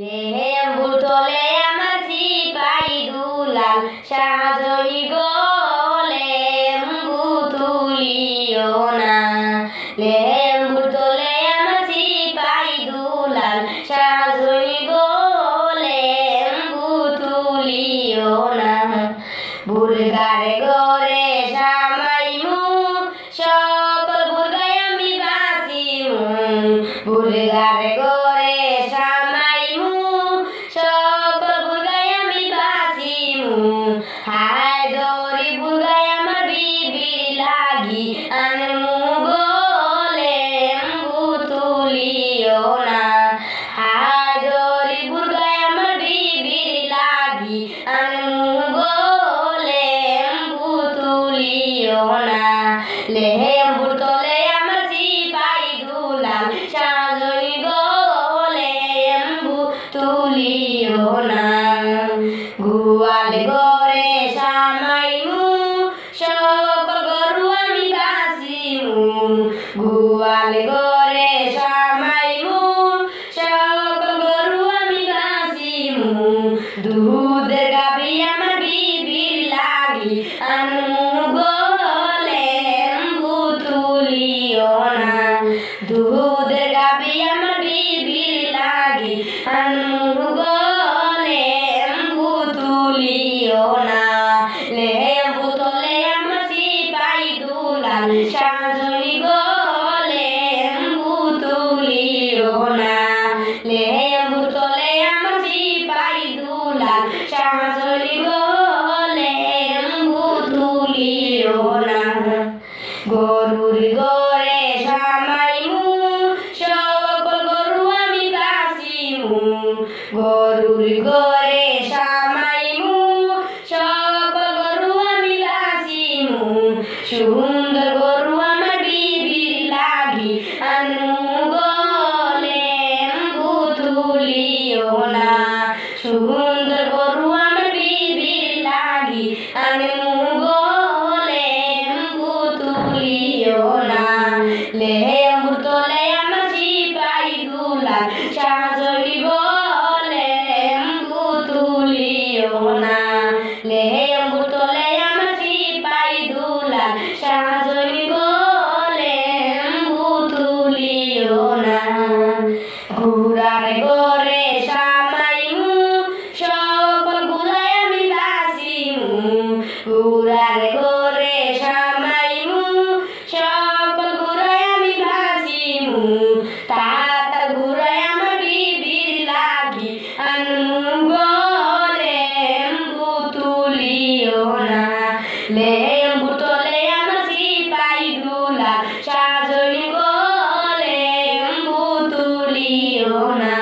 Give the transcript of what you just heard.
লেম্বুর তলে আমার সিপাই দুলাল সাজই গো লেম্বু তুলিও না। লেম্বুর তলে আমার সিপাই দুলাল সাজই গো লেম্বু তুলিও না। বুর্গারে গরে সামাইমু সকল বুর্গায় আমি বাঁচিমু। বুর্গারে গরে সামাইমু সকল বুর্গায় আমি বাঁচিমু। হায় দরি বুর্গায় আমার বিবির লাগি আনমু গো লেম্বু তুলিও না। হায় দরি বুর্গায় আমার বিবির লাগি আনমু গো লেম্বু তুলিও না। লেম্বুর তলে আমার সিপাই দুলাল সাজই গো লেম্বু তুলিও না। গোয়াল ঘরে সামাইমু সকল গরু আমি বাঁচিমু। গোয়াল ঘরে সামাইমু সকল গরু আমি বাঁচিমু। দুধের গাভী আমার বিবির লাগি আনমু গো লেম্বু তুলিও না। দুধের গাভী আমার বিবির লাগি আনমু গো লেম্বু তুলিও না। লেম্বু তলে আমার সিপাই দুলাল সাজই গো লেম্বু তুলিও না। লেম্বুর তলে আমার সিপাই দুলাল সাজই গো লেম্বু তুলিও না। গরুর ঘরে সামাইমু সকল গরু আমি বাঁচিমু। গরুর ঘরে সামাইমু সকল গরু আমি বাঁচিমু। সুন্দর গরু আমার বিবির লাগি আনমু গো লেম্বু তুলিও না। সুন্দর গরু আমার বিবির লাগি আনমু গো লেম্বু তুলিও না। লেম্বুর তলে আমার সিপাই দুলাল সাজই গো লেম্বু তুলিও না। লেম্বুর তলে আমার সিপাই দুলাল সাজই গো লেম্বু তুলিও না। ঘোড়ার ঘরে সামাইমু সকল ঘোড়ায় আমি বাঁচিমু। ঘোড়ার ঘরে সামাইমু সকল ঘোড়ায় আমি বাঁচিমু। তাতার ঘোড়ায় আমার বিবির লাগি আনমু গো লেম্বু তুলিও না। লেম্বুর তলে আমার সিপাই দুলাল সাজই গো লেম্বু তুলিও না।